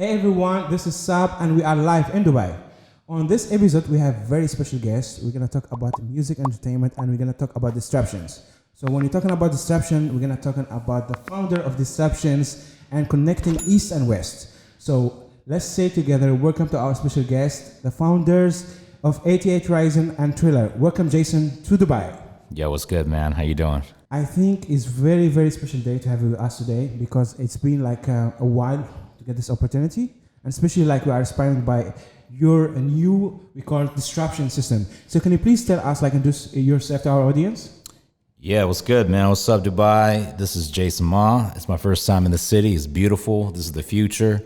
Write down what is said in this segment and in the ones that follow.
Hey everyone, this is Sab and we are live in Dubai. On this episode, we have very special guests. We're gonna talk about music entertainment and we're gonna talk about disruptions. So when you're talking about disruption, we're gonna talking about the founder of disruptions and connecting East and West. So let's say together, welcome to our special guest, the founders of 88rising and Triller. Welcome Jason to Dubai. Yo, what's good, man? How you doing? I think it's very, very special day to have you with us today because it's been like a while to get this opportunity, and especially like we are inspired by your new, we call it disruption system. So can you please tell us, like, introduce yourself to our audience? Yeah, what's good, man? What's up, Dubai? This is Jaeson Ma. It's my first time in the city. It's beautiful. This is the future.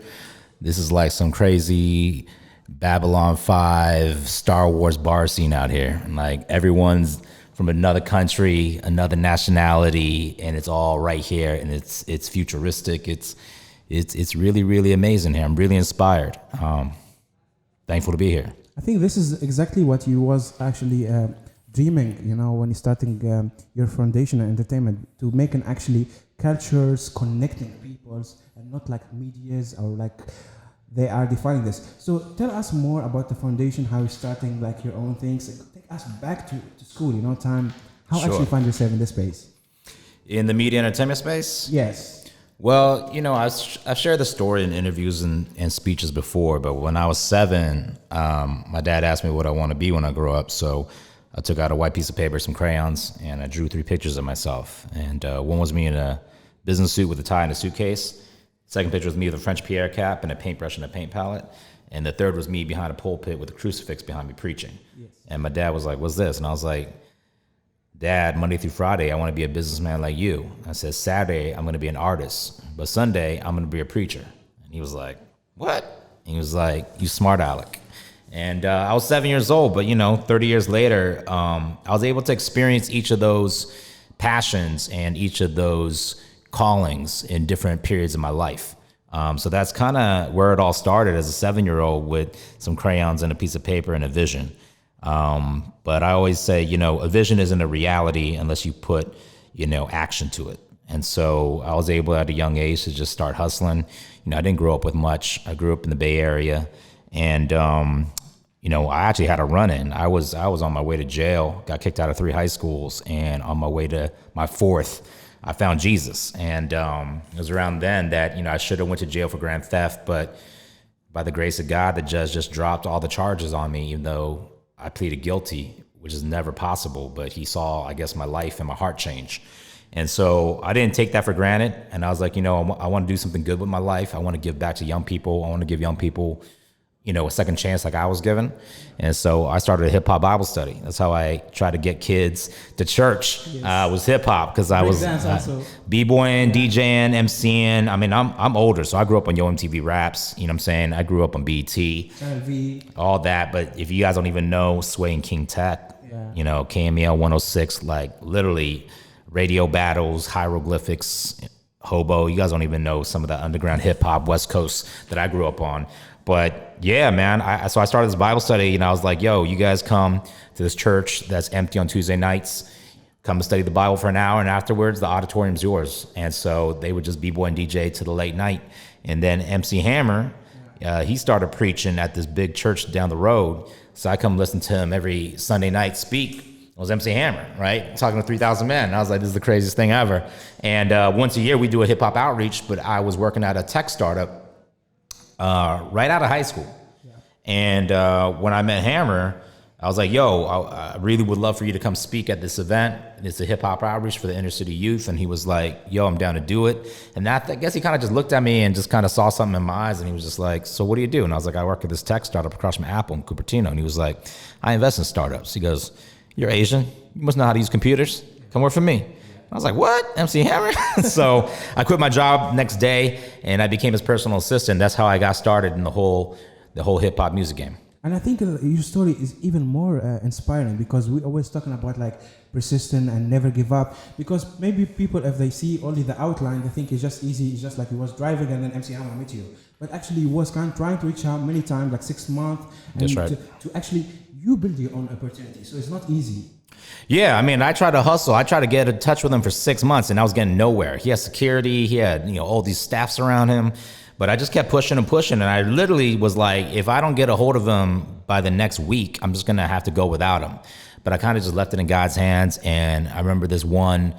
This is like some crazy Babylon 5 Star Wars bar scene out here. And like everyone's from another country, another nationality, and it's all right here, and it's futuristic. It's really, really amazing here. I'm really inspired. Thankful to be here. I think this is exactly what you was actually dreaming, you know, when you starting your foundation and entertainment, to make an actually cultures connecting peoples and not like medias or like they are defining this. So tell us more about the foundation, how you're starting like your own things. Take us back to school, you know, time. How Sure. actually you find yourself in this space? In the media entertainment space? Yes. Well, you know, I've shared the story in interviews and speeches before, but when I was 7, my dad asked me what I want to be when I grow up. So I took out a white piece of paper, some crayons, and I drew 3 pictures of myself. And one was me in a business suit with a tie and a suitcase. Second picture was me with a French Pierre cap and a paintbrush and a paint palette. And the third was me behind a pulpit with a crucifix behind me preaching. Yes. And my dad was like, "What's this?" And I was like, "Dad, Monday through Friday, I want to be a businessman like you." I said, "Saturday, I'm going to be an artist. But Sunday, I'm going to be a preacher." And he was like, "What?" And he was like, "You smart aleck." And I was 7 years old, but, you know, 30 years later, I was able to experience each of those passions and each of those callings in different periods of my life. So that's kind of where it all started as a 7-year-old with some crayons and a piece of paper and a vision. But I always say, you know, a vision isn't a reality unless you put, you know, action to it. And so I was able at a young age to just start hustling. You know, I didn't grow up with much. I grew up in the Bay Area, and you know, I actually had a run-in. I was on my way to jail, got kicked out of 3 high schools, and on my way to my 4th, I found Jesus. And it was around then that, you know, I should have went to jail for grand theft, but by the grace of God, the judge just dropped all the charges on me, even though I pleaded guilty, which is never possible. But he saw, I guess, my life and my heart change. And so I didn't take that for granted. And I was like, you know, I want to do something good with my life. I want to give back to young people. I want to give young people, you know, a second chance like I was given. And so I started a hip hop Bible study. That's how I tried to get kids to church. Yes. Was hip hop, because I was b-boying, DJing, MCing. I mean, I'm older, so I grew up on Yo MTV Raps. You know what I'm saying? I grew up on BT, all that. But if you guys don't even know, Sway and King Tech, you know, KMEL 106, like literally radio battles, hieroglyphics, hobo. You guys don't even know some of the underground hip hop West Coast that I grew up on. But yeah, man, so I started this Bible study, and I was like, yo, you guys come to this church that's empty on Tuesday nights, come to study the Bible for an hour, and afterwards the auditorium's yours. And so they would just b-boy and DJ to the late night. And then MC Hammer, he started preaching at this big church down the road. So I come listen to him every Sunday night speak. It was MC Hammer, right? Talking to 3,000 men. And I was like, this is the craziest thing ever. And once a year we do a hip hop outreach, but I was working at a tech startup right out of high school. Yeah. And when I met Hammer, I was like, yo, I really would love for you to come speak at this event. It's a hip hop outreach for the inner city youth. And he was like, yo, I'm down to do it. And I guess he kind of just looked at me and just kind of saw something in my eyes. And he was just like, so what do you do? And I was like, I work at this tech startup across from Apple in Cupertino. And he was like, I invest in startups. He goes, you're Asian. You must know how to use computers. Come work for me. I was like, what? MC Hammer? So I quit my job next day and I became his personal assistant. That's how I got started in the whole hip hop music game. And I think your story is even more inspiring, because we're always talking about like persistent and never give up. Because maybe people, if they see only the outline, they think it's just easy. It's just like he was driving and then MC Hammer met you. But actually he was kind of trying to reach out many times, like 6 months. And that's right. To actually, you build your own opportunity. So it's not easy. Yeah, I mean, I tried to hustle. I tried to get in touch with him for 6 months, and I was getting nowhere. He had security. He had, all these staffs around him. But I just kept pushing and pushing. And I literally was like, if I don't get a hold of him by the next week, I'm just going to have to go without him. But I kind of just left it in God's hands. And I remember this one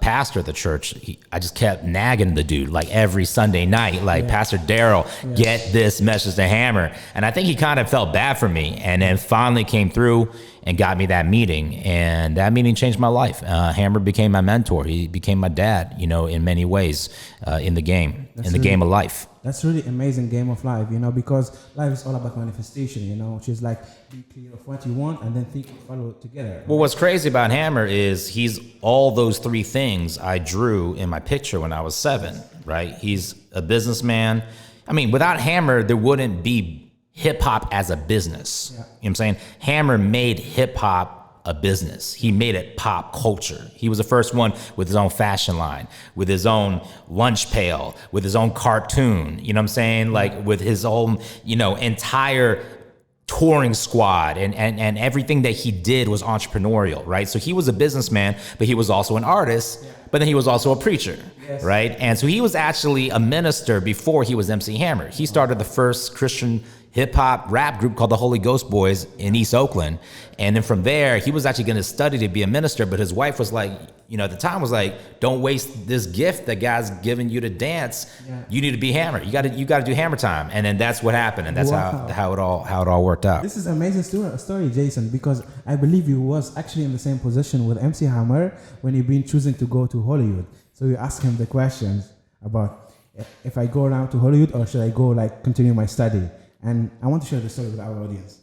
pastor at the church, I just kept nagging the dude like every Sunday night, like, Pastor Daryl, get this message to Hammer. And I think he kind of felt bad for me, and then finally came through and got me that meeting. And that meeting changed my life. Hammer became my mentor. He became my dad, you know, in many ways, in the game, game of life. That's really amazing game of life, you know, because life is all about manifestation, you know, which is like be clear of what you want and then think and follow it together. Well, what's crazy about Hammer is he's all those three things I drew in my picture when I was 7, right? He's a businessman. I mean, without Hammer, there wouldn't be hip hop as a business. You know what I'm saying? Hammer made hip hop a business. He made it pop culture. He was the first one with his own fashion line, with his own lunch pail, with his own cartoon, you know what I'm saying? Like with his own, you know, entire touring squad, and everything that he did was entrepreneurial, right? So he was a businessman, but he was also an artist, but then he was also a preacher, right? And so he was actually a minister before he was MC Hammer. He started the first Christian hip-hop rap group called the Holy Ghost Boys in East Oakland. And then from there, he was actually going to study to be a minister, but his wife was like, you know, at the time was like, don't waste this gift that God's given you to dance. You need to be Hammer. You got to do Hammer time. And then that's what happened. And that's how it all worked out. This is an amazing story, Jason, because I believe you was actually in the same position with MC Hammer when you've been choosing to go to Hollywood. So you ask him the questions about if I go around to Hollywood or should I go like continue my study? And I want to share the story with our audience.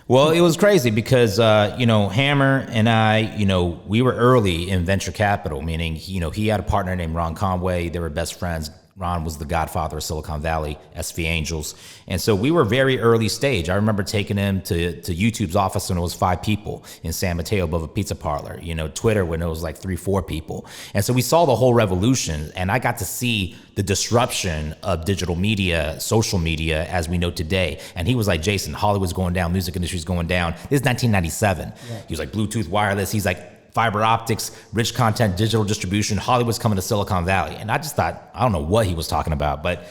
Well, it was crazy because, you know, Hammer and I, you know, we were early in venture capital, meaning, you know, he had a partner named Ron Conway. They were best friends. Ron was the godfather of Silicon Valley, SV Angels. And so we were very early stage. I remember taking him to YouTube's office when it was 5 people in San Mateo above a pizza parlor, you know, Twitter when it was like 3-4 people. And so we saw the whole revolution, and I got to see the disruption of digital media, social media as we know today. And he was like, Jason, Hollywood's going down, music industry's going down. This is 1997. He was like Bluetooth wireless. He's like, fiber optics, rich content, digital distribution, Hollywood's coming to Silicon Valley. And I just thought, I don't know what he was talking about, but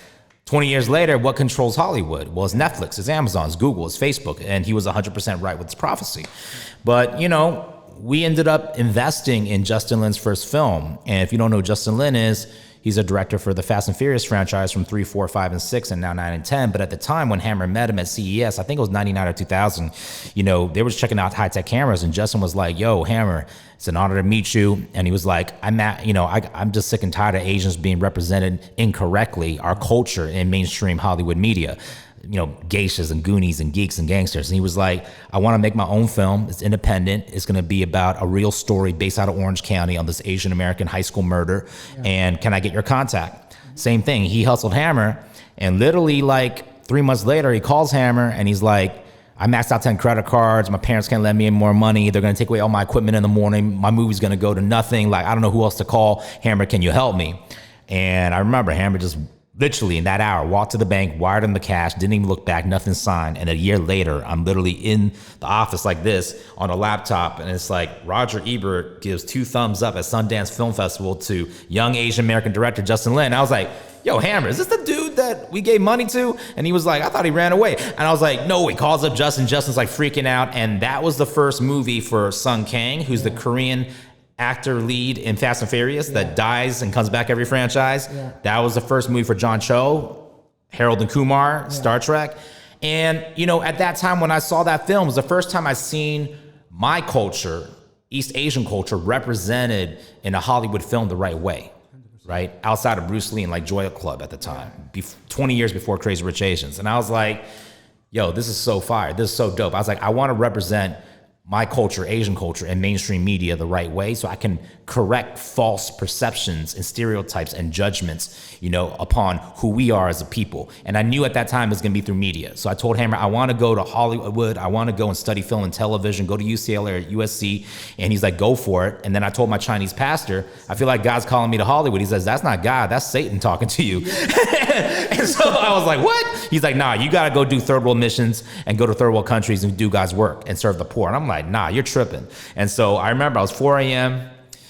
20 years later, what controls Hollywood? Well, it's Netflix, it's Amazon, it's Google, it's Facebook. And he was 100% right with his prophecy. But, you know, we ended up investing in Justin Lin's first film. And if you don't know who Justin Lin is, he's a director for the Fast and Furious franchise from 3, 4, 5, and 6, and now 9 and 10. But at the time when Hammer met him at CES, I think it was 99 or 2000, you know, they were checking out high-tech cameras, and Justin was like, yo, Hammer, it's an honor to meet you. And he was like, I'm just sick and tired of Asians being represented incorrectly, our culture in mainstream Hollywood media. You know, geishas and Goonies and geeks and gangsters. And he was like, I want to make my own film. It's independent. It's going to be about a real story based out of Orange County on this Asian American high school murder. And can I get your contact? Same thing. He hustled Hammer, and literally like 3 months later, he calls Hammer and he's like, I maxed out 10 credit cards. My parents can't lend me any more money. They're going to take away all my equipment in the morning. My movie's going to go to nothing. Like, I don't know who else to call. Hammer, can you help me? And I remember Hammer just literally in that hour, walked to the bank, wired him the cash, didn't even look back, nothing signed. And a year later, I'm literally in the office like this on a laptop. And it's like Roger Ebert gives 2 thumbs up at Sundance Film Festival to young Asian American director Justin Lin. I was like, yo, Hammer, is this the dude that we gave money to? And he was like, I thought he ran away. And I was like, no, he calls up Justin. Justin's like freaking out. And that was the first movie for Sung Kang, who's the Korean actor lead in Fast and Furious that dies and comes back every franchise. That was the first movie for John Cho, Harold and Kumar, Star Trek. And, you know, at that time when I saw that film, it was the first time I seen my culture, East Asian culture, represented in a Hollywood film the right way, right? Outside of Bruce Lee and like Joy Club at the time, 20 years before Crazy Rich Asians. And I was like, yo, this is so fire. This is so dope. I was like, I want to represent my culture, Asian culture, and mainstream media the right way so I can correct false perceptions and stereotypes and judgments, you know, upon who we are as a people. And I knew at that time it was going to be through media. So I told Hammer, I want to go to Hollywood. I want to go and study film and television, go to UCLA or USC. And he's like, go for it. And then I told my Chinese pastor, I feel like God's calling me to Hollywood. He says, that's not God, that's Satan talking to you. And so I was like, what? He's like, nah, you got to go do third world missions and go to third world countries and do God's work and serve the poor. And I'm like, nah, you're tripping. And so I remember I was 4 a.m.,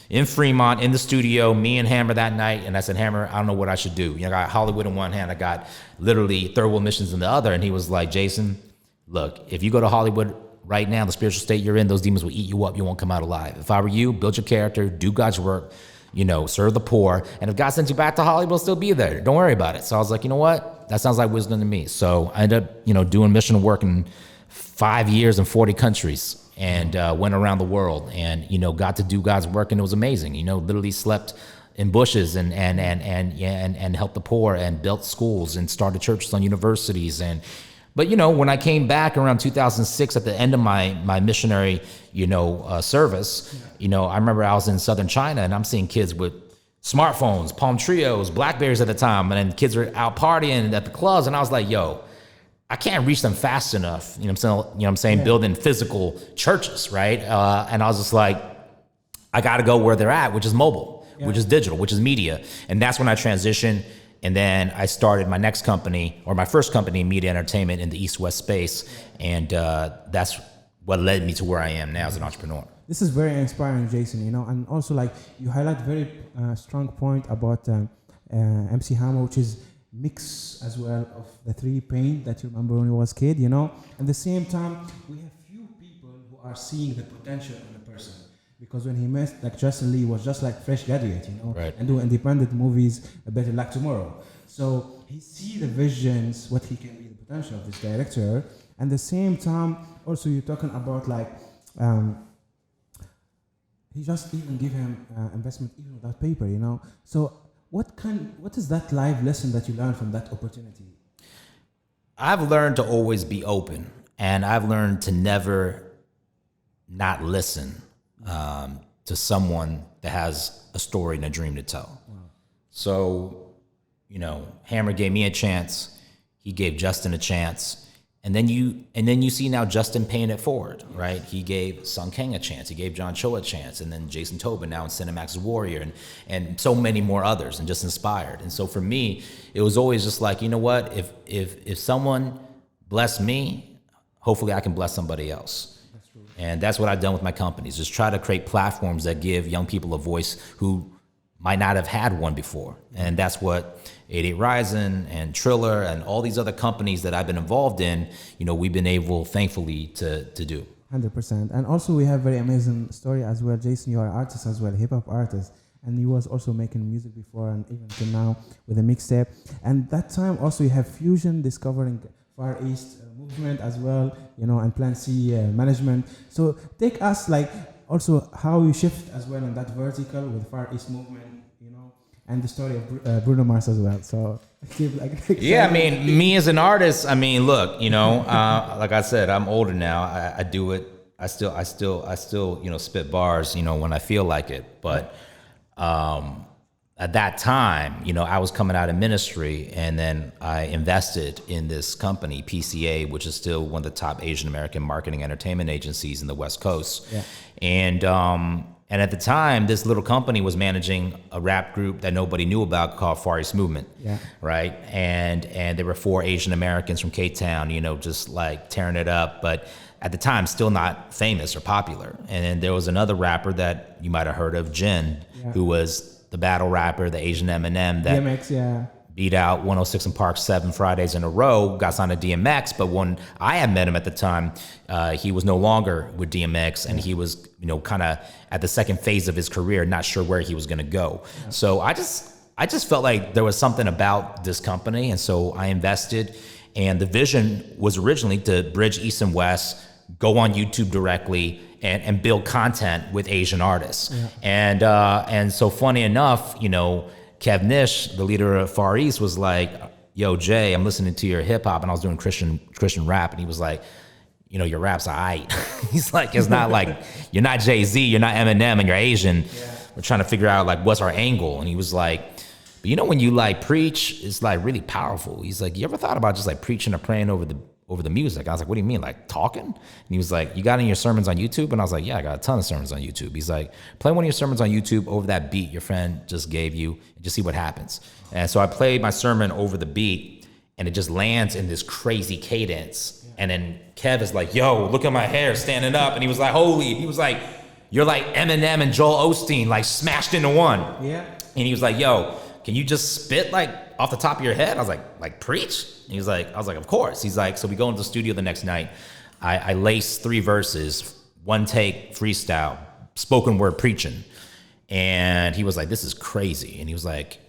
in Fremont in the studio, me and Hammer that night. And I said, Hammer, I don't know what I should do. You know, I got Hollywood in one hand. I got literally third world missions in the other. And he was like, Jason, look, if you go to Hollywood right now, the spiritual state you're in, those demons will eat you up. You won't come out alive. If I were you, build your character, do God's work, you know, serve the poor. And if God sends you back to Hollywood, we'll still be there. Don't worry about it. So I was like, you know what? That sounds like wisdom to me. So I ended up, you know, doing mission work in 5 years in 40 countries and went around the world and, you know, got to do God's work. And it was amazing. You know, literally slept in bushes and helped the poor and built schools and started churches on universities. But, you know, when I came back around 2006 at the end of my missionary, you know, service, you know, I remember I was in southern China and I'm seeing kids with smartphones, Palm Trios, Blackberries at the time. And then kids were out partying at the clubs. And I was like, yo, I can't reach them fast enough. You know what I'm saying? Building physical churches, right? And I was just like, I got to go where they're at, which is mobile, which is digital, which is media. And that's when I transitioned. And then I started my next company, or my first company in media entertainment in the East-West space. And that's what led me to where I am now as an entrepreneur. This is very inspiring, Jason, you know, and also like you highlight very strong point about MC Hammer, which is mix as well of the three pain that you remember when you was kid, you know. At the same time, we have few people who are seeing the potential in a person. Because when he met, like Justin Lee was just like fresh graduate, you know, right, and doing independent movies, Better Luck Tomorrow. So he see the visions, what he can be, the potential of this director. And the same time, also you're talking about like, he just even give him investment even without paper, you know. So what is that live lesson that you learned from that opportunity? I've learned to always be open, and I've learned to never not listen to someone that has a story and a dream to tell. Wow. So, you know, Hammer gave me a chance. He gave Justin a chance. And then you see now Justin paying it forward, right? He gave Sung Kang a chance. He gave John Cho a chance. And then Jason Tobin now in Cinemax's Warrior and so many more others, and just inspired. And so for me, it was always just like, you know what? If someone blessed me, hopefully I can bless somebody else. And that's what I've done with my companies, just try to create platforms that give young people a voice who might not have had one before. And that's what 88rising and Triller and all these other companies that I've been involved in, you know, we've been able, thankfully, to do. 100%. And also we have very amazing story as well. Jason, you are an artist as well, hip-hop artist. And you was also making music before and even till now with a mixtape. And that time also you have Fusion discovering Far East movement as well, you know, and Plan C management. So take us like also how you shift as well in that vertical with Far East movement, you know, and the story of Bruno Mars as well. So give like yeah, I mean, me as an artist, I mean, look, you know, like I said, I'm older now. I do it. I still, you know, spit bars, you know, when I feel like it. But at that time, you know, I was coming out of ministry, and then I invested in this company, PCA, which is still one of the top Asian American marketing entertainment agencies in the West Coast. Yeah. And at the time, this little company was managing a rap group that nobody knew about called Far East Movement. Yeah. Right. And there were 4 Asian Americans from K-Town, you know, just like tearing it up. But at the time, still not famous or popular. And then there was another rapper that you might have heard of, Jin, who was the battle rapper, the Asian Eminem that DMX, beat out 106 and Park 7 Fridays in a row, got signed to DMX. But when I had met him at the time, he was no longer with DMX, and he was, you know, kind of at the second phase of his career, not sure where he was going to go. Yeah. So I just felt like there was something about this company, and so I invested. And the vision was originally to bridge East and West, go on YouTube directly, and build content with Asian artists. Yeah. And so funny enough, you know, Kev Nish, the leader of Far East, was like, yo, Jay, I'm listening to your hip hop, and I was doing Christian rap. And he was like, you know, your rap's aight. He's like, it's not like, you're not Jay-Z, you're not Eminem, and you're Asian. Yeah. We're trying to figure out like, what's our angle? And he was like, but you know, when you like preach, it's like really powerful. He's like, you ever thought about just like preaching or praying over the music? I was like, what do you mean, like talking? And he was like, you got any of your sermons on YouTube? And I was like, yeah, I got a ton of sermons on YouTube. He's like, play one of your sermons on YouTube over that beat your friend just gave you, and just see what happens. And so I played my sermon over the beat, and it just lands in this crazy cadence. And then Kev is like, yo, look at my hair standing up. And he was like, holy, he was like, you're like Eminem and Joel Osteen, like smashed into one. Yeah. And he was like, yo, can you just spit like off the top of your head? I was like preach? And he was like, I was like, of course. He's like, so we go into the studio the next night. I lace 3 verses, 1 take, freestyle, spoken word preaching. And he was like, this is crazy. And he was like,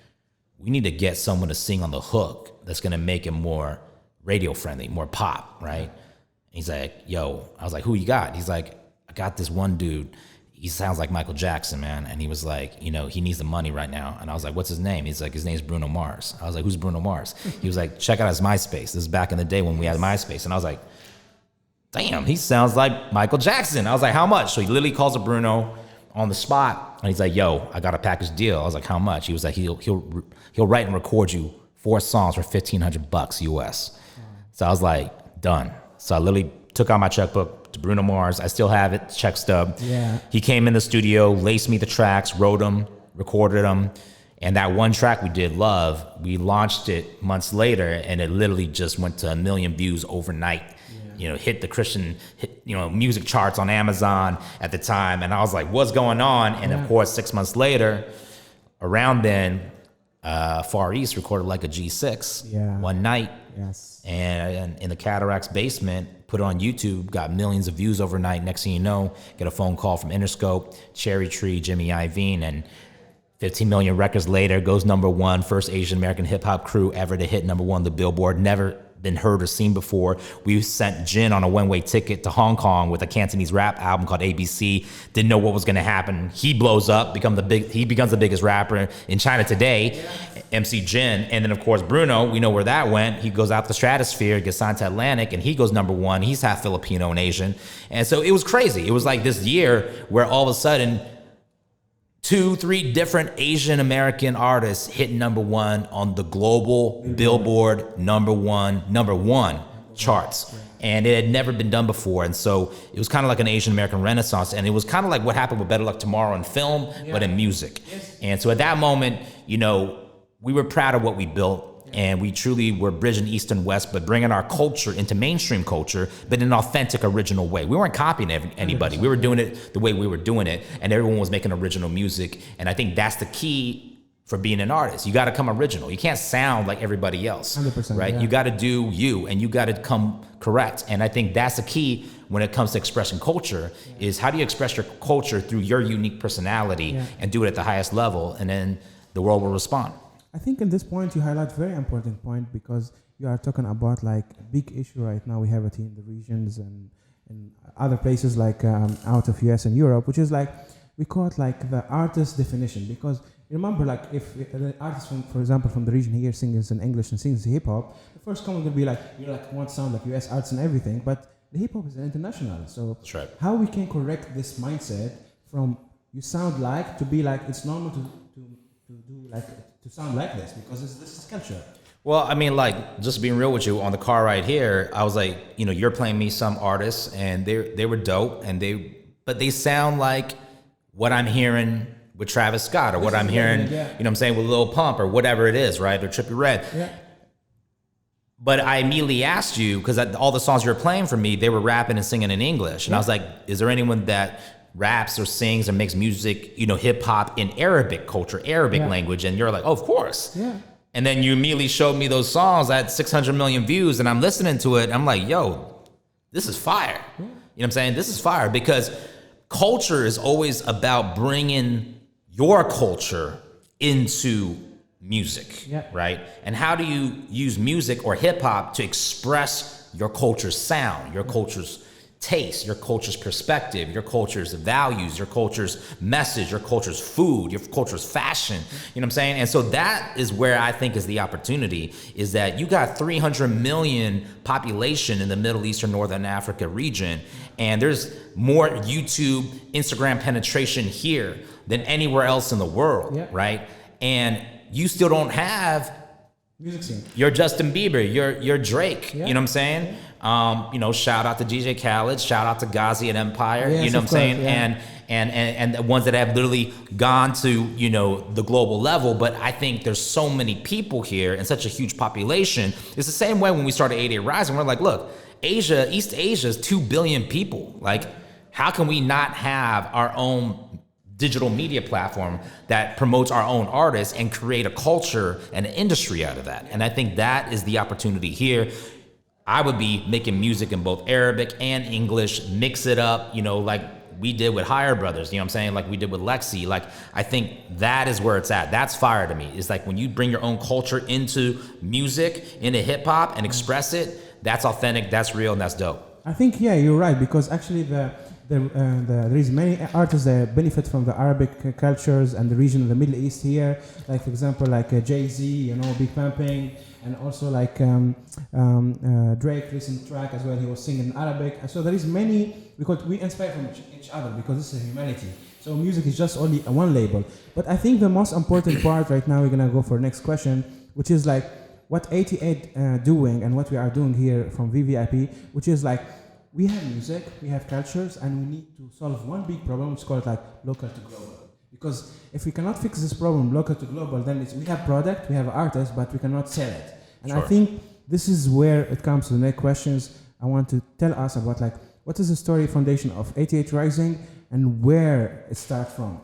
we need to get someone to sing on the hook that's going to make it more radio friendly, more pop, right? And he's like, yo, I was like, who you got? He's like, I got this one dude. He sounds like Michael Jackson, man. And he was like, you know, he needs the money right now. And I was like, what's his name? He's like, his name's Bruno Mars. I was like, who's Bruno Mars? He was like, check out his MySpace. This is back in the day when we had MySpace. And I was like, damn, he sounds like Michael Jackson. I was like, how much? So he literally calls up Bruno on the spot. And he's like, yo, I got a package deal. I was like, how much? He was like, he'll write and record you 4 songs for $1,500 US. So I was like, done. So I literally took out my checkbook to Bruno Mars. I still have it, check stub. Yeah. He came in the studio, laced me the tracks, wrote them, recorded them. And that one track we did, Love, we launched it months later, and it literally just went to 1 million views overnight. You know, hit the Christian, music charts on Amazon at the time. And I was like, what's going on? And of course, 6 months later, around then, Far East recorded like a G6 one night. Yes. And in the Cataracts basement, put it on YouTube, got millions of views overnight. Next thing you know, get a phone call from Interscope, Cherry Tree, Jimmy Iovine, and 15 million records later, goes #1, first Asian American hip hop crew ever to hit #1 the Billboard, never been heard or seen before. We sent Jin on a one-way ticket to Hong Kong with a Cantonese rap album called ABC. Didn't know what was gonna happen. He blows up, he becomes the biggest rapper in China today, MC Jin. And then of course Bruno, we know where that went. He goes out the stratosphere, gets signed to Atlantic, and he goes #1. He's half Filipino and Asian. And so it was crazy. It was like this year where all of a sudden 2-3 different Asian American artists hit #1 on the global Billboard number one charts. And it had never been done before. And so it was kind of like an Asian American renaissance. And it was kind of like what happened with Better Luck Tomorrow in film, but in music. And so at that moment, we were proud of what we built. And we truly were bridging East and West, but bringing our culture into mainstream culture, but in an authentic, original way. We weren't copying anybody. We were doing it the way we were doing it, and everyone was making original music. And I think that's the key for being an artist. You got to come original. You can't sound like everybody else, 100%, right? Yeah. You got to do you, and you got to come correct. And I think that's the key when it comes to expressing culture, is how do you express your culture through your unique personality and do it at the highest level, and then the world will respond. I think in this point you highlight very important point, because you are talking about like a big issue right now. We have it in the regions and in other places like out of US and Europe, which is like, we call it like the artist definition. Because remember, like if the artist from, for example, from the region here sings in English and sings hip hop, the first comment will be like, you like want to sound like US artists and everything, but the hip hop is international. So That's right. How we can correct this mindset from you sound like to be like it's normal to do like to sound like this, because this is culture. Well, I mean, like, just being real with you, on the car ride here, I was like, you're playing me some artists, and they were dope, but they sound like what I'm hearing with Travis Scott, or what I'm hearing, what I'm saying, with Lil Pump, or whatever it is, right, or Trippie Redd. Yeah. But I immediately asked you, because all the songs you were playing for me, they were rapping and singing in English, and I was like, is there anyone that raps or sings or makes music, hip hop in Arabic culture, Arabic language? And you're like, oh, of course. Yeah. And then you immediately showed me those songs that had 600 million views, and I'm listening to it. I'm like, yo, this is fire. You know what I'm saying? This is fire, because culture is always about bringing your culture into music, right? And how do you use music or hip hop to express your culture's sound, your culture's taste, your culture's perspective, your culture's values, your culture's message, your culture's food, your culture's fashion, you know what I'm saying? And so that is where I think is the opportunity, is that you got 300 million population in the Middle East or Northern Africa region, and there's more YouTube, Instagram penetration here than anywhere else in the world, right? And you still don't have music scene. You're Justin Bieber, you're Drake, you know what I'm saying? Shout out to DJ Khaled, shout out to Ghazi and Empire, yes, you know what I'm saying? Yeah. And the ones that have literally gone to, the global level. But I think there's so many people here and such a huge population. It's the same way when we started 88rising. We're like, look, East Asia is 2 billion people. Like, how can we not have our own digital media platform that promotes our own artists and create a culture and an industry out of that? And I think that is the opportunity here. I would be making music in both Arabic and English, mix it up, you know, like we did with Hire Brothers, you know what I'm saying? Like we did with Lexi. Like, I think that is where it's at. That's fire to me. It's like when you bring your own culture into music, into hip hop and express it, that's authentic, that's real, and that's dope. I think, yeah, you're right, because actually there is many artists that benefit from the Arabic cultures and the region of the Middle East here. Like, for example, like Jay-Z, you know, Big Pumping, and also like Drake recent track as well. He was singing in Arabic. So there is many, because we inspire from each other, because this is humanity. So music is just only one label. But I think the most important part right now, we're gonna go for the next question, which is like what 88 doing and what we are doing here from VVIP, which is like, we have music, we have cultures, and we need to solve one big problem, which is called like local to global. Because if we cannot fix this problem local to global, then we have product, we have artists, but we cannot sell it. And Sure. I think this is where it comes to the next questions. I want to tell us about like, what is the story foundation of 88rising and where it starts from?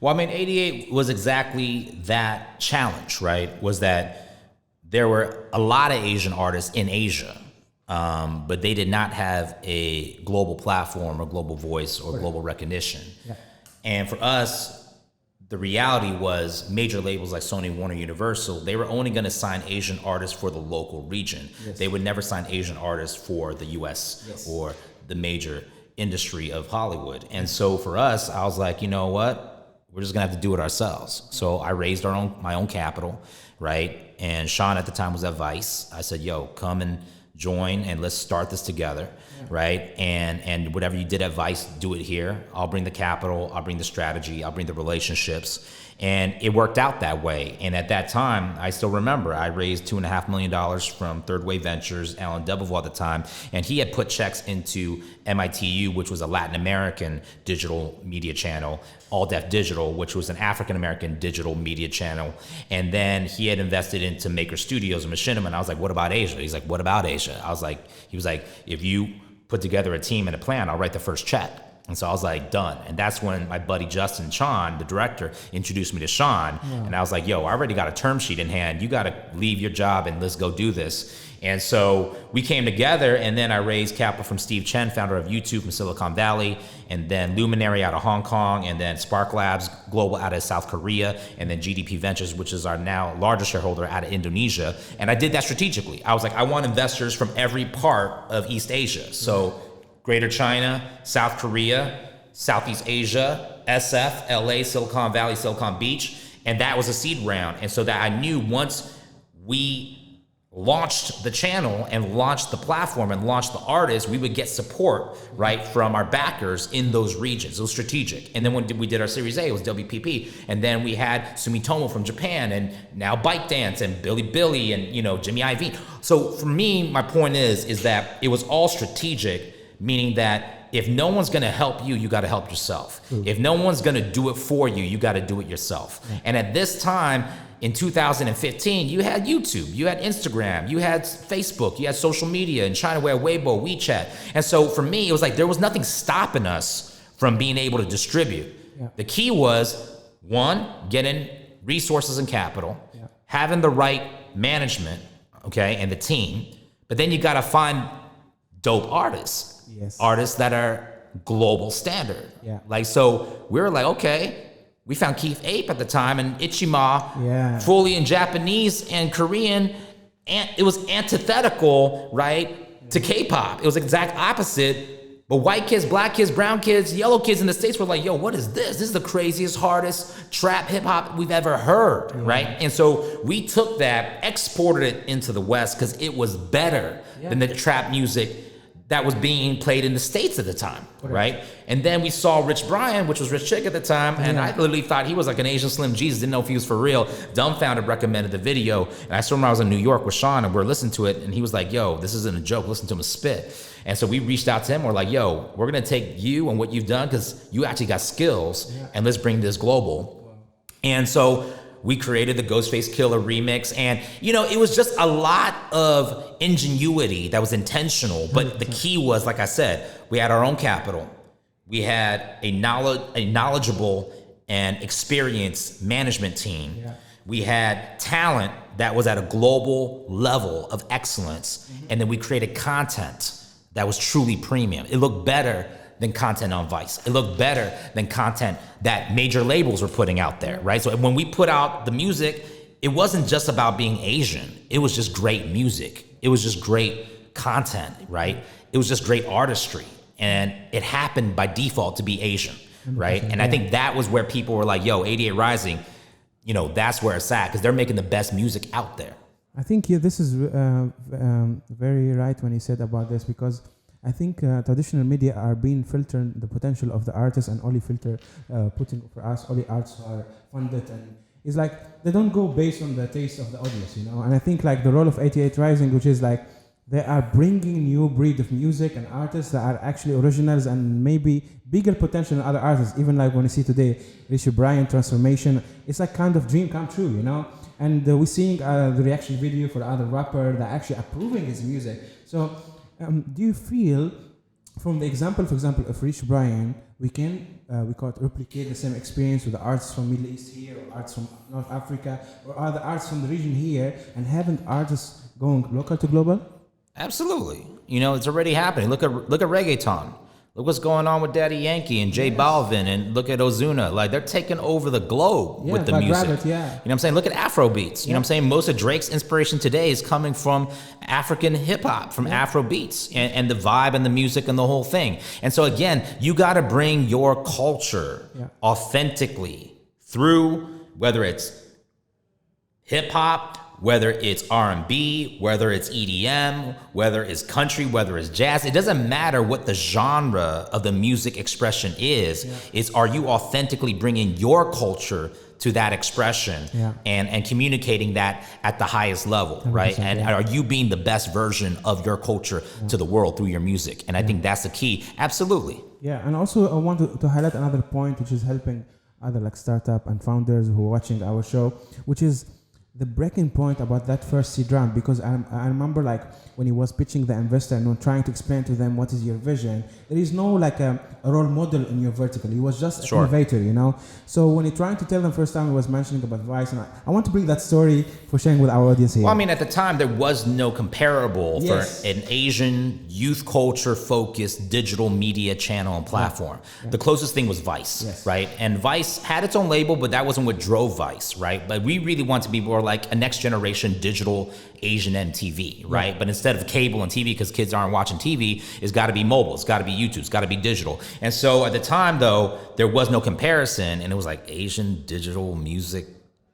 Well, I mean, 88 was exactly that challenge, right? Was that there were a lot of Asian artists in Asia, but they did not have a global platform or global voice or global recognition. Yeah. And for us, the reality was major labels like Sony, Warner, Universal, they were only going to sign Asian artists for the local region. Yes. They would never sign Asian artists for the US Yes. or the major industry of Hollywood. And so for us, I was like, you know what? We're just gonna have to do it ourselves. So I raised my own capital, right? And Sean at the time was at Vice. I said, yo, come and join and let's start this together, right? And whatever you did at Vice, do it here. I'll bring the capital, I'll bring the strategy, I'll bring the relationships. And it worked out that way. And at that time, I still remember, I raised $2.5 million from Third Wave Ventures, Alan Debevoise at the time, and he had put checks into MITU, which was a Latin American digital media channel, All Def Digital, which was an African American digital media channel. And then he had invested into Maker Studios and Machinima. And I was like, what about Asia? He's like, what about Asia? He was like, if you put together a team and a plan, I'll write the first check. And so I was like, done. And that's when my buddy Justin Chan, the director, introduced me to Sean. Yeah. And I was like, yo, I already got a term sheet in hand. You got to leave your job and let's go do this. And so we came together, and then I raised capital from Steve Chen, founder of YouTube from Silicon Valley, and then Luminary out of Hong Kong, and then Spark Labs Global out of South Korea, and then GDP Ventures, which is our now largest shareholder, out of Indonesia. And I did that strategically. I was like, I want investors from every part of East Asia. So Greater China, South Korea, Southeast Asia, SF, LA, Silicon Valley, Silicon Beach. And that was a seed round. And so that I knew once we launched the channel and launched the platform and launched the artists, we would get support, right, from our backers in those regions. It was strategic. And then when we did our Series A, it was WPP. And then we had Sumitomo from Japan, and now ByteDance and Billy and, you know, Jimmy Iovine. So for me, my point is that it was all strategic, meaning that if no one's gonna help you, you gotta help yourself. If no one's gonna do it for you, you gotta do it yourself. And at this time, in 2015, you had YouTube, you had Instagram, you had Facebook, you had social media. In China, we had Weibo, WeChat. And so for me, it was like there was nothing stopping us from being able to distribute. Yeah. The key was, one, getting resources and capital, having the right management, okay, and the team. But then you gotta find dope artists. Yes. Artists that are global standard. Yeah. Like, so we were like, okay, we found Keith Ape at the time and Ichima, fully in Japanese and Korean. And it was antithetical, right, to K-pop. It was exact opposite. But white kids, black kids, brown kids, yellow kids in the States were like, yo, what is this? This is the craziest, hardest trap hip hop we've ever heard, right? And so we took that, exported it into the West because it was better than the trap music that was being played in the States at the time, right? And then we saw Rich Brian, which was Rich Chick at the time, and I literally thought he was like an Asian Slim Jesus, didn't know if he was for real. Dumbfounded recommended the video, and I still remember I was in New York with Sean, and we're listening to it, and he was like, yo, this isn't a joke, listen to him spit. And so we reached out to him, we're like, yo, we're gonna take you and what you've done, because you actually got skills, and let's bring this global. And so we created the Ghostface Killer remix, and you know, it was just a lot of ingenuity that was intentional, but the key was, like I said, we had our own capital, We had a knowledgeable and experienced management team. Yeah. We had talent that was at a global level of excellence. And then we created content that was truly premium. It looked better than content on Vice. It looked better than content that major labels were putting out there, right? So when we put out the music, it wasn't just about being Asian. It was just great music. It was just great content, right? It was just great artistry. And it happened by default to be Asian, right? And I think that was where people were like, yo, 88rising, you know, that's where it's at, because they're making the best music out there. I think this is very right when you said about this, because I think traditional media are being filtering the potential of the artists and only filter putting for us only arts are funded, and it's like they don't go based on the taste of the audience, you know. And I think like the role of 88rising, which is like they are bringing new breed of music and artists that are actually originals and maybe bigger potential than other artists. Even like when you see today Richie Bryan transformation, it's like kind of dream come true, you know. And we're seeing the reaction video for the other rapper that actually approving his music. So do you feel, from the example, for example, of Rich Brian, we can we could replicate the same experience with the artists from Middle East here, or artists from North Africa, or other artists from the region here, and having artists going local to global? Absolutely. You know, it's already happening. Look at reggaeton. Look what's going on with Daddy Yankee and J Balvin, and look at Ozuna. Like, they're taking over the globe with the music. Rabbit, You know what I'm saying? Look at Afro beats. You know what I'm saying? Most of Drake's inspiration today is coming from African hip hop, from Afro beats, and the vibe and the music and the whole thing. And so again, you got to bring your culture authentically through, whether it's hip hop, whether it's R&B, whether it's EDM, whether it's country, whether it's jazz. It doesn't matter what the genre of the music expression is. It's, are you authentically bringing your culture to that expression and communicating that at the highest level, right? And are you being the best version of your culture to the world through your music? And I think that's the key. Absolutely. Yeah, and also I want to highlight another point, which is helping other like startup and founders who are watching our show, which is the breaking point about that first seed round. Because I remember like when he was pitching the investor and trying to explain to them what is your vision, there is no like a role model in your vertical. He was just an innovator, you know. So when he trying to tell them first time, he was mentioning about Vice, and I want to bring that story for sharing with our audience here. Well, I mean, at the time there was no comparable for an Asian youth culture focused digital media channel and platform. The closest thing was Vice, right? And Vice had its own label, but that wasn't what drove Vice, right? But we really want to be more like a next generation digital Asian MTV, right? But instead of cable and TV, because kids aren't watching TV, it's got to be mobile, it's got to be YouTube, it's got to be digital. And so at the time, though, there was no comparison, and it was like Asian digital music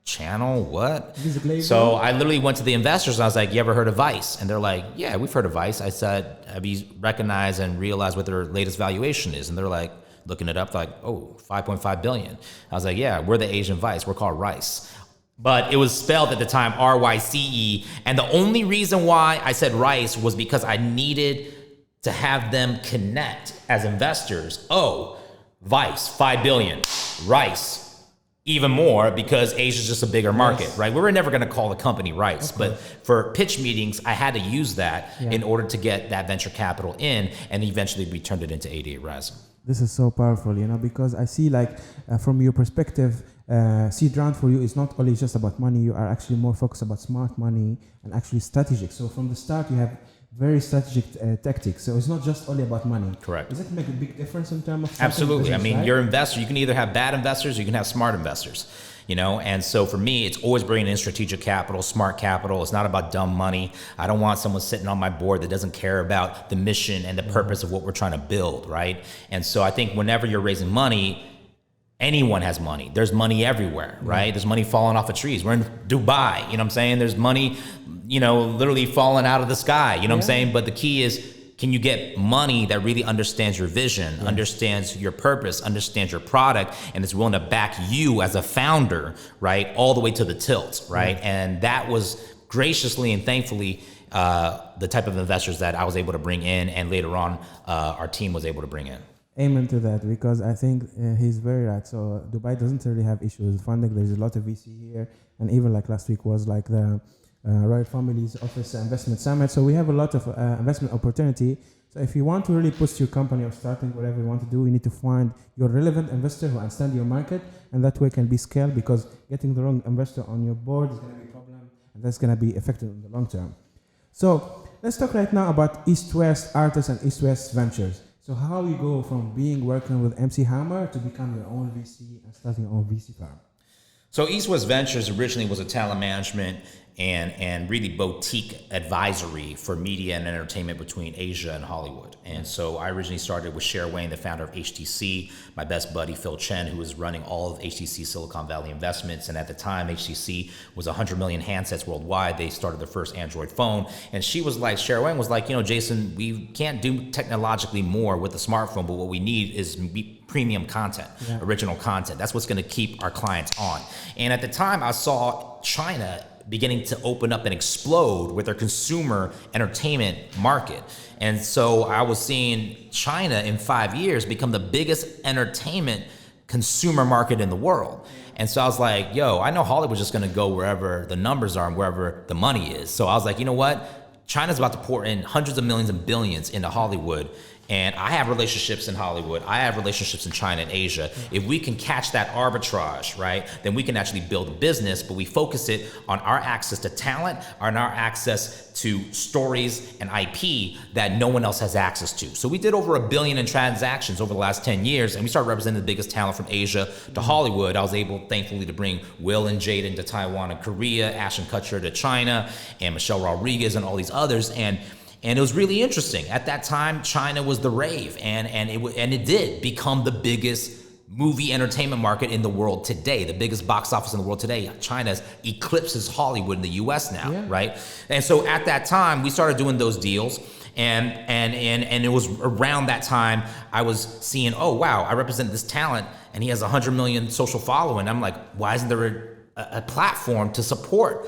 channel, what? So I literally went to the investors and I was like, you ever heard of Vice? And they're like, yeah, we've heard of Vice. I said, have you recognized and realized what their latest valuation is? And they're like, looking it up, like, oh, 5.5 billion. I was like, yeah, we're the Asian Vice, we're called Rice. But it was spelled at the time RYCE. And the only reason why I said Rice was because I needed to have them connect as investors. Oh, Vice, 5 billion. Rice, even more, because Asia's just a bigger market, right? We were never going to call the company Rice. But for pitch meetings, I had to use that in order to get that venture capital in. And eventually we turned it into 88rising. This is so powerful, you know, because I see like from your perspective, seed round for you is not only just about money. You are actually more focused about smart money and actually strategic. So from the start, you have very strategic tactics. So it's not just only about money. Correct. Does it make a big difference in terms of Absolutely. business, I mean, right? your investor, you can either have bad investors or you can have smart investors, you know? And so for me, it's always bringing in strategic capital, smart capital. It's not about dumb money. I don't want someone sitting on my board that doesn't care about the mission and the purpose of what we're trying to build, right? And so I think whenever you're raising money, anyone has money. There's money everywhere, right? There's money falling off of trees. We're in Dubai, you know what I'm saying? There's money, you know, literally falling out of the sky, you know what I'm saying? But the key is, can you get money that really understands your vision, understands your purpose, understands your product, and is willing to back you as a founder, right? All the way to the tilt, right? And that was graciously and thankfully the type of investors that I was able to bring in, and later on our team was able to bring in. Amen to that, because I think he's very right. So Dubai doesn't really have issues with funding. There's a lot of VC here, and even like last week was like the Royal Family's Office Investment Summit. So we have a lot of investment opportunity. So if you want to really push your company or starting whatever you want to do, you need to find your relevant investor who understand your market, and that way can be scaled, because getting the wrong investor on your board is going to be a problem, and that's going to be effective in the long term. So let's talk right now about East-West artists and East-West ventures. So how you go from working with MC Hammer to become your own VC and starting your own VC firm? So East-West Ventures originally was a talent management and really boutique advisory for media and entertainment between Asia and Hollywood. And so I originally started with Cher Wayne, the founder of HTC, my best buddy Phil Chen, who was running all of HTC Silicon Valley Investments. And at the time, HTC was 100 million handsets worldwide. They started their first Android phone. And she was like, Cher Wayne was like, Jason, we can't do technologically more with the smartphone, but what we need is premium content, original content. That's what's going to keep our clients on. And at the time, I saw China beginning to open up and explode with their consumer entertainment market. And so I was seeing China in 5 years become the biggest entertainment consumer market in the world. And so I was like, I know Hollywood's just gonna go wherever the numbers are and wherever the money is. So I was like, you know what? China's about to pour in hundreds of millions and billions into Hollywood. And I have relationships in Hollywood. I have relationships in China and Asia. If we can catch that arbitrage, right, then we can actually build a business, but we focus it on our access to talent, on our access to stories and IP that no one else has access to. So we did over $1 billion in transactions over the last 10 years, and we started representing the biggest talent from Asia to Hollywood. I was able, thankfully, to bring Will and Jaden to Taiwan and Korea, Ashton Kutcher to China, and Michelle Rodriguez and all these others. And it was really interesting. At that time, China was the rave, and it did become the biggest movie entertainment market in the world today, the biggest box office in the world today. China eclipses Hollywood in the U.S. now, right? And so at that time, we started doing those deals, and it was around that time I was seeing, oh wow, I represent this talent, and he has 100 million social following. I'm like, why isn't there a platform to support?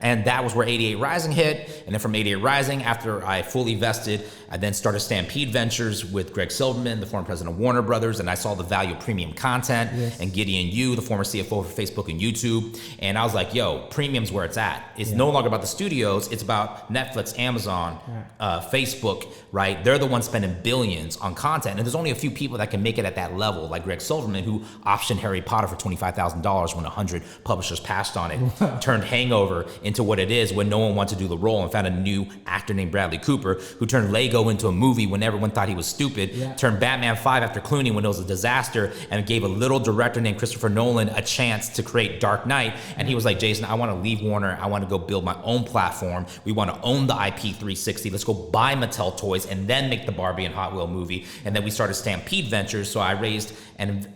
And that was where 88rising hit. And then from 88rising, after I fully vested, I then started Stampede Ventures with Greg Silverman, the former president of Warner Brothers, and I saw the value of premium content, and Gideon Yu, the former CFO for Facebook and YouTube. And I was like, premium's where it's at. It's no longer about the studios, it's about Netflix, Amazon, Facebook, right? They're the ones spending billions on content. And there's only a few people that can make it at that level, like Greg Silverman, who optioned Harry Potter for $25,000 when 100 publishers passed on it, turned Hangover into what it is when no one wanted to do the role, and found a new actor named Bradley Cooper, who turned Lego into a movie when everyone thought he was stupid, turned Batman 5 after Clooney when it was a disaster, and gave a little director named Christopher Nolan a chance to create Dark Knight. And he was like, Jason, I want to leave Warner. I want to go build my own platform. We want to own the IP 360. Let's go buy Mattel toys and then make the Barbie and Hot Wheel movie. And then we started Stampede Ventures. So I raised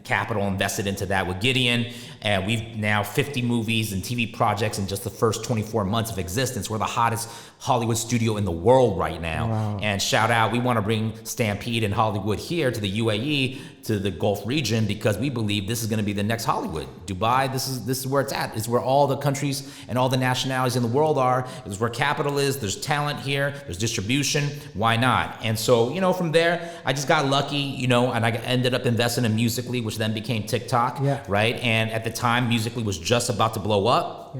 capital, invested into that with Gideon. And we've now 50 movies and TV projects in just the first 24 months of existence. We're the hottest Hollywood studio in the world right now. Wow. And shout out, we want to bring Stampede and Hollywood here to the UAE, to the Gulf region, because we believe this is going to be the next Hollywood. Dubai, this is where it's at. It's where all the countries and all the nationalities in the world are. It's where capital is. There's talent here. There's distribution. Why not? And so, from there, I just got lucky, and I ended up investing in Musical.ly, which then became TikTok, right? And at the time, Musical.ly was just about to blow up.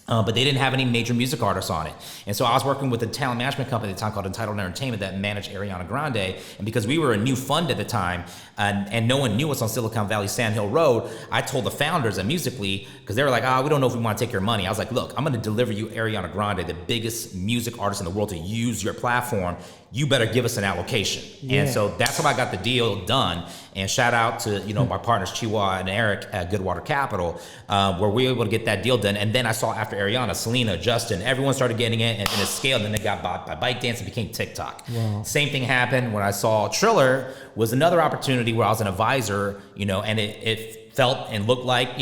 But they didn't have any major music artists on it. And so I was working with a talent management company at the time called Entitled Entertainment that managed Ariana Grande. And because we were a new fund at the time, and no one knew us on Silicon Valley, Sand Hill Road, I told the founders at Musical.ly, because they were like, we don't know if we want to take your money. I was like, look, I'm going to deliver you Ariana Grande, the biggest music artist in the world, to use your platform. You better give us an allocation. And so that's how I got the deal done. And shout out to, my partners, Chiwa and Eric at Goodwater Capital, where we were able to get that deal done. And then I saw after Ariana, Selena, Justin, everyone started getting it, and then it scaled, and then it got bought by ByteDance and became TikTok. Wow. Same thing happened when I saw Triller, was another opportunity where I was an advisor, and it felt and looked like,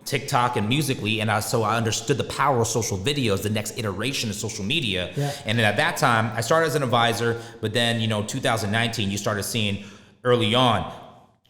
TikTok and Musical.ly, and so I understood the power of social videos, the next iteration of social media. And then at that time, I started as an advisor, but then, 2019, you started seeing early on,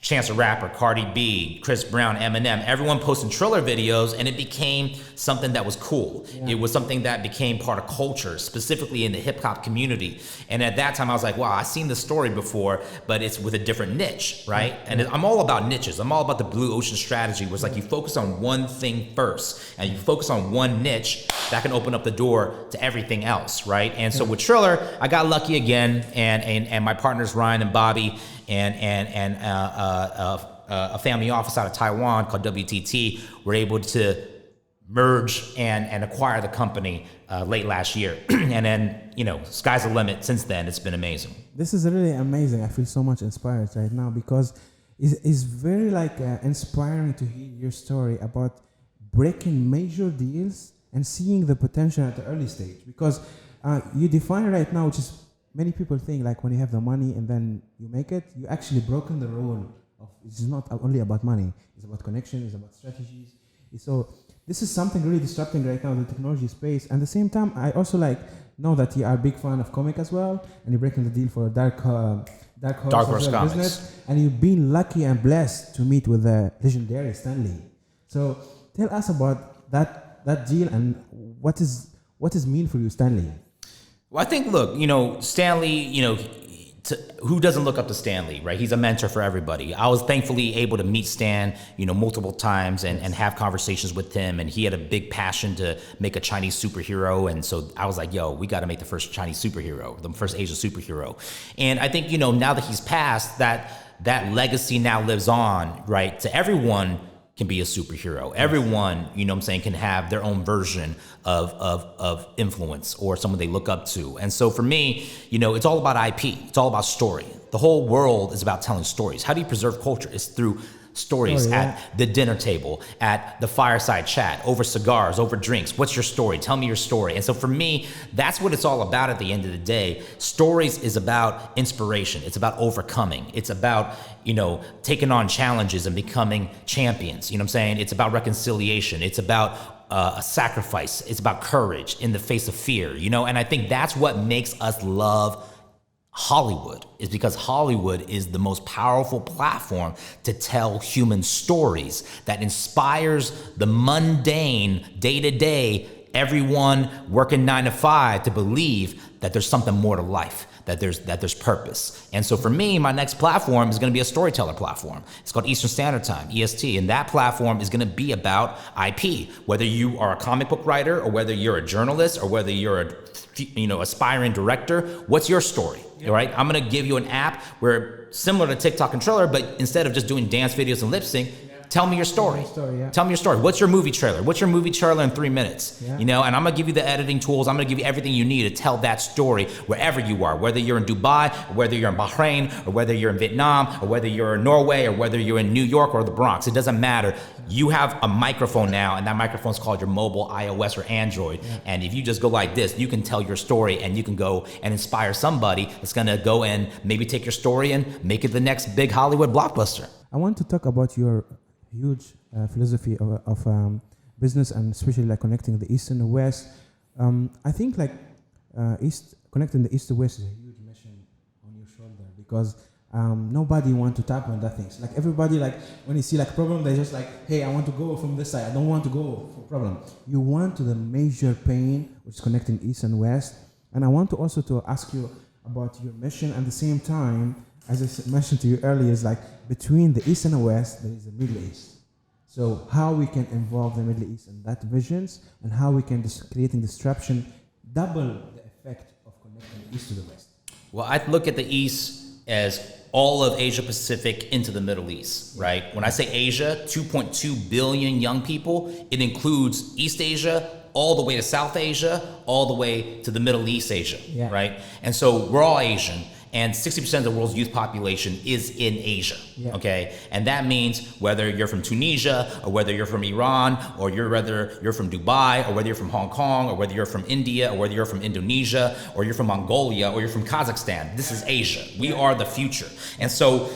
Chance the Rapper, Cardi B, Chris Brown, Eminem, everyone posting Triller videos, and it became something that was cool. Yeah. It was something that became part of culture, specifically in the hip hop community. And at that time, I was like, wow, I've seen this story before, but it's with a different niche, right? Yeah. And I'm all about niches. I'm all about the blue ocean strategy, where it's like you focus on one thing first, and you focus on one niche that can open up the door to everything else, right? And so with Triller, I got lucky again, and my partners Ryan and Bobby, and a family office out of Taiwan called WTT were able to merge and acquire the company late last year. And then, sky's the limit. Since then, it's been amazing. This is really amazing. I feel so much inspired right now, because it's very inspiring to hear your story about breaking major deals and seeing the potential at the early stage. Because you define right now, which is many people think like when you have the money and then you make it, you actually broken the role of, it's not only about money, it's about connection, it's about strategies. So this is something really disrupting right now in the technology space. And at the same time, I also know that you are a big fan of comic as well, and you're breaking the deal for Dark Horse business, and you've been lucky and blessed to meet with the legendary Stan Lee. So tell us about that deal and what is mean for you, Stan Lee. Well, I think, look, Stan Lee, who doesn't look up to Stan Lee, right? He's a mentor for everybody. I was thankfully able to meet Stan, multiple times and have conversations with him. And he had a big passion to make a Chinese superhero. And so I was like, yo, we got to make the first Chinese superhero, the first Asian superhero. And I think, now that he's passed, that legacy now lives on, right? To everyone can be a superhero. Everyone, can have their own version of influence or someone they look up to. And so for me, it's all about IP. It's all about story. The whole world is about telling stories. How do you preserve culture? It's through stories at the dinner table, at the fireside chat, over cigars, over drinks. What's your story? Tell me your story. And so for me, that's what it's all about at the end of the day. Stories is about inspiration. It's about overcoming. It's about, taking on challenges and becoming champions. It's about reconciliation. It's about a sacrifice. It's about courage in the face of fear, and I think that's what makes us love Hollywood, is because Hollywood is the most powerful platform to tell human stories that inspires the mundane, day-to-day, everyone working 9 to 5 to believe that there's something more to life, that there's purpose. And so for me, my next platform is going to be a storyteller platform. It's called Eastern Standard Time, EST, and that platform is going to be about IP. Whether you are a comic book writer, or whether you're a journalist, or whether you're a aspiring director, what's your story? All right, I'm going to give you an app where, similar to TikTok and Triller, but instead of just doing dance videos and lip sync, tell me your story. Tell me your story. What's your movie trailer? What's your movie trailer in 3 minutes? And I'm going to give you the editing tools. I'm going to give you everything you need to tell that story wherever you are, whether you're in Dubai, or whether you're in Bahrain, or whether you're in Vietnam, or whether you're in Norway, or whether you're in New York or the Bronx. It doesn't matter. You have a microphone now, and that microphone is called your mobile, iOS, or Android. And if you just go like this, you can tell your story, and you can go and inspire somebody that's going to go and maybe take your story and make it the next big Hollywood blockbuster. I want to talk about your huge philosophy of business, and especially connecting the East and the West. I think connecting the East to West is a huge mission on your shoulder, because nobody want to tap on that things. Everybody, when you see problem, they're just hey, I want to go from this side. I don't want to go for problem. You want to the major pain, which is connecting East and West. And I want to also to ask you about your mission. At the same time, as I mentioned to you earlier, is between the East and the West, there is the Middle East. So how we can involve the Middle East in that visions, and how we can creating disruption, double the effect of connecting the East to the West. Well, I look at the East as all of Asia Pacific into the Middle East, right? When I say Asia, 2.2 billion young people, it includes East Asia, all the way to South Asia, all the way to the Middle East Asia, right? And so we're all Asian. And 60% of the world's youth population is in Asia, okay? And that means whether you're from Tunisia, or whether you're from Iran, or whether you're from Dubai, or whether you're from Hong Kong, or whether you're from India, or whether you're from Indonesia, or you're from Mongolia, or you're from Kazakhstan, this is Asia. We are the future. And so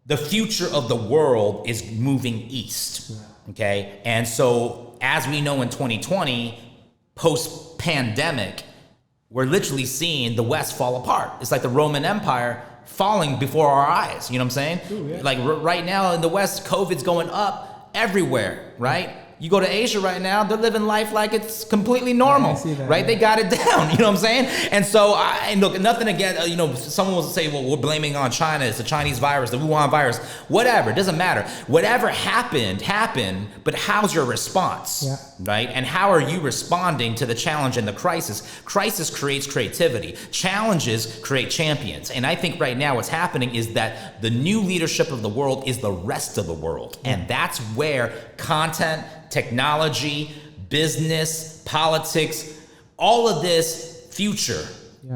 the future of the world is moving east, okay? And so as we know in 2020, post-pandemic, we're literally seeing the West fall apart. It's like the Roman Empire falling before our eyes. You know what I'm saying? True, yeah. Like right now in the West, COVID's going up everywhere, right? You go to Asia right now, they're living life like it's completely normal, right? They got it down, you know what I'm saying? And so, and look, nothing against, someone will say, well, we're blaming on China, it's the Chinese virus, the Wuhan virus, whatever, it doesn't matter. Whatever happened, but how's your response, right? And how are you responding to the challenge and the crisis? Crisis creates creativity. Challenges create champions. And I think right now what's happening is that the new leadership of the world is the rest of the world. And that's where content, technology, business, politics, all of this future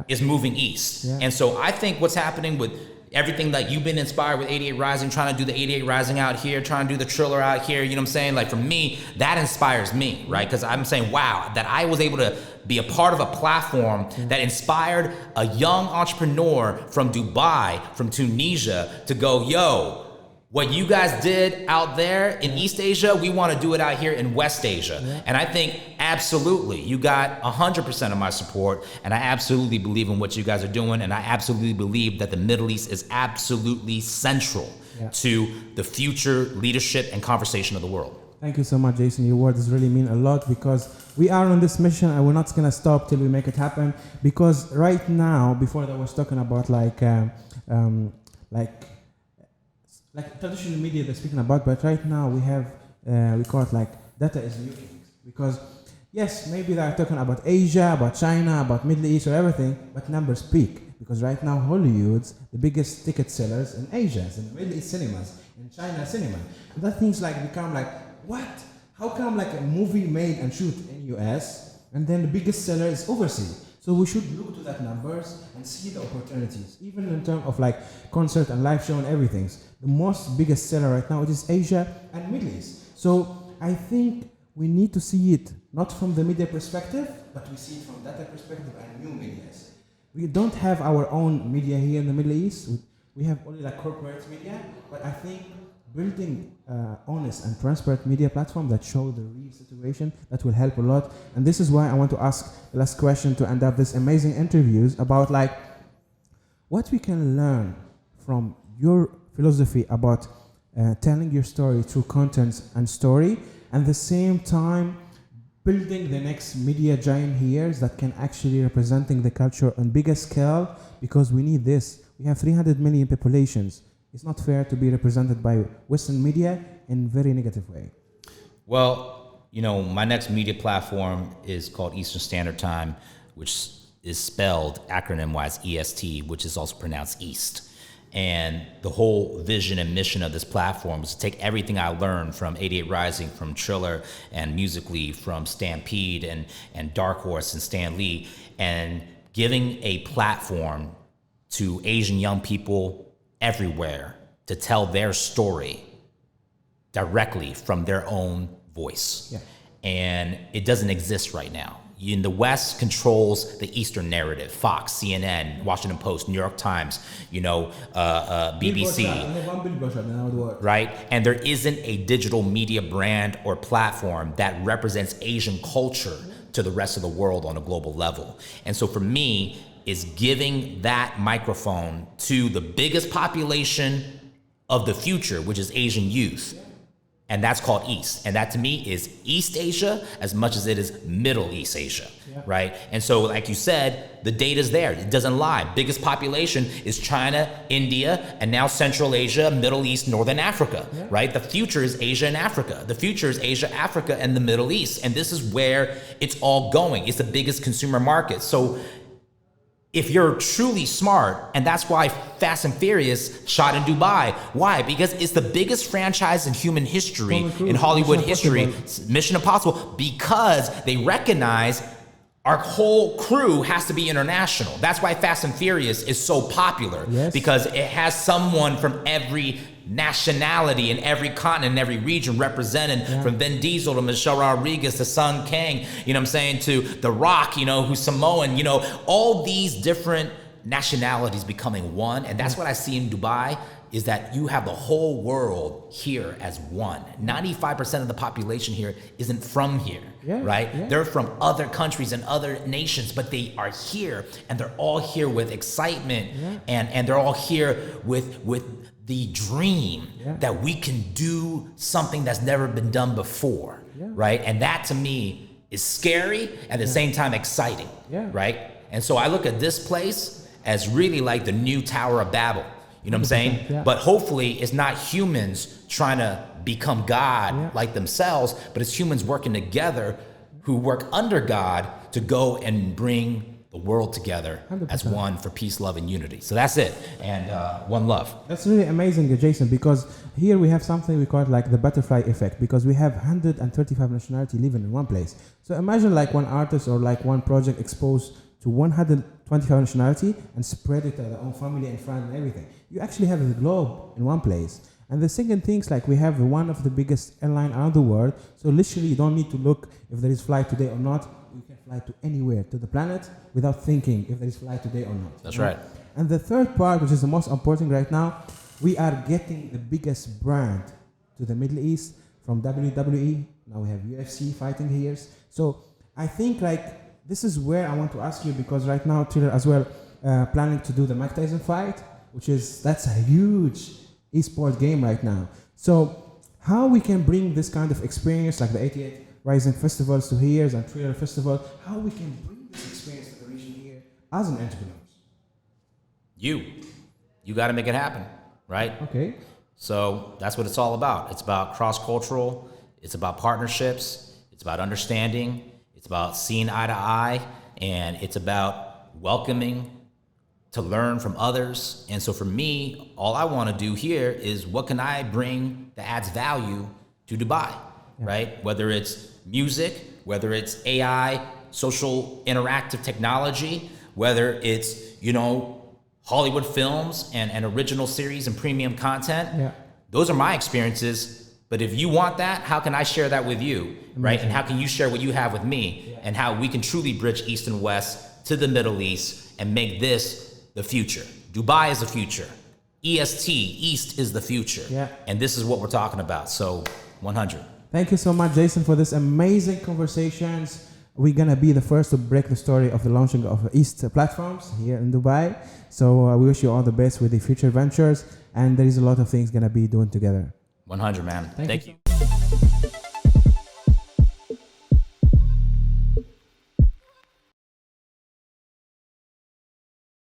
is moving east. And so I think what's happening with everything that you've been inspired with 88 Rising, trying to do the 88 Rising out here, trying to do the Triller out here, you know what I'm saying? Like for me, that inspires me, right? Because I'm saying, wow, that I was able to be a part of a platform that inspired a young entrepreneur from Dubai, from Tunisia to go, yo, what you guys did out there in East Asia, we want to do it out here in West Asia. And I think absolutely, you got 100% of my support, and I absolutely believe in what you guys are doing, and I absolutely believe that the Middle East is absolutely central to the future leadership and conversation of the world. Thank you so much, Jason. Your words really mean a lot because we are on this mission and we're not going to stop till we make it happen. Because right now, before I was talking about like traditional media they're speaking about, but right now we have, we call it like data is new things. Because yes, maybe they're talking about Asia, about China, about Middle East or everything, but numbers speak. Because right now Hollywood's the biggest ticket sellers in Asia, in Middle East cinemas, in China cinema. And that things like become like, what? How come like a movie made and shoot in US and then the biggest seller is overseas? So we should look to that numbers and see the opportunities, even in terms of like concert and live show and everything. The most biggest seller right now, it is Asia and Middle East. So I think we need to see it not from the media perspective, but we see it from data perspective and new medias. We don't have our own media here in the Middle East. We have only like corporate media, but I think building honest and transparent media platform that show the real situation, that will help a lot. And this is why I want to ask the last question to end up this amazing interviews about like what we can learn from your philosophy about telling your story through content and story, and at the same time building the next media giant here that can actually representing the culture on bigger scale, because we need this. We have 300 million populations. It's not fair to be represented by Western media in a very negative way. Well, my next media platform is called Eastern Standard Time, which is spelled acronym-wise EST, which is also pronounced East. And the whole vision and mission of this platform is to take everything I learned from 88 Rising, from Triller, and musically from Stampede and Dark Horse and Stan Lee, and giving a platform to Asian young people everywhere to tell their story directly from their own voice. And it doesn't exist right now. In the West controls the Eastern narrative, Fox, CNN, Washington Post, New York Times, BBC, right? And there isn't a digital media brand or platform that represents Asian culture to the rest of the world on a global level. And so for me, is giving that microphone to the biggest population of the future, which is Asian youth. And that's called East. And that to me is East Asia as much as it is Middle East Asia, right? And so like you said, the data's there. It doesn't lie. Biggest population is China, India, and now Central Asia, Middle East, Northern Africa, right? The future is Asia and Africa. The future is Asia, Africa, and the Middle East. And this is where it's all going. It's the biggest consumer market. So if you're truly smart, and that's why Fast and Furious shot in Dubai. Why? Because it's the biggest franchise in human history, in Hollywood history, Mission Impossible, because they recognize our whole crew has to be international. That's why Fast and Furious is so popular, because it has someone from every nationality in every continent, in every region represented, from Vin Diesel to Michelle Rodriguez to Sung Kang, to The Rock, who's Samoan, all these different nationalities becoming one. And that's what I see in Dubai. is that you have the whole world here as one. 95% of the population here isn't from here, right? Yeah. They're from other countries and other nations, but they are here, and they're all here with excitement, and they're all here with the dream that we can do something that's never been done before, right? And that to me is scary and at the same time exciting, right? And so I look at this place as really like the new Tower of Babel. You know what I'm saying? Yeah. But hopefully it's not humans trying to become God like themselves, but it's humans working together who work under God to go and bring the world together 100%. As one for peace, love, and unity. So that's it. And one love. That's really amazing, Jason, because here we have something we call it like the butterfly effect, because we have 135 nationalities living in one place. So imagine like one artist or like one project exposed to 125 nationality and spread it to their own family and friends and everything. You actually have the globe in one place. And the second thing is like we have one of the biggest airline around the world. So literally you don't need to look if there is flight today or not. You can fly to anywhere, to the planet, without thinking if there is flight today or not. That's right. And the third part, which is the most important right now, we are getting the biggest brand to the Middle East from WWE. Now we have UFC fighting here. So I think like this is where I want to ask you, because right now Triller as well planning to do the Mike Tyson fight, that's a huge esport game right now. So how we can bring this kind of experience like the 88rising festivals to here and Triller festival, how we can bring this experience to the region here as an entrepreneur? You got to make it happen, right? Okay. So that's what it's all about. It's about cross-cultural. It's about partnerships. It's about understanding. It's about seeing eye to eye, and it's about welcoming to learn from others. And so for me, all I want to do here is what can I bring that adds value to Dubai, right? Whether it's music, whether it's AI, social interactive technology, whether it's, Hollywood films and original series and premium content. Yeah. Those are my experiences. But if you want that, how can I share that with you, right? And how can you share what you have with me, and how we can truly bridge East and West to the Middle East and make this the future. Dubai is the future. EST, East is the future. Yeah. And this is what we're talking about. So 100. Thank you so much, Jason, for this amazing conversations. We're going to be the first to break the story of the launching of East platforms here in Dubai. So we wish you all the best with the future ventures. And there is a lot of things going to be doing together. 100, man. Thank you.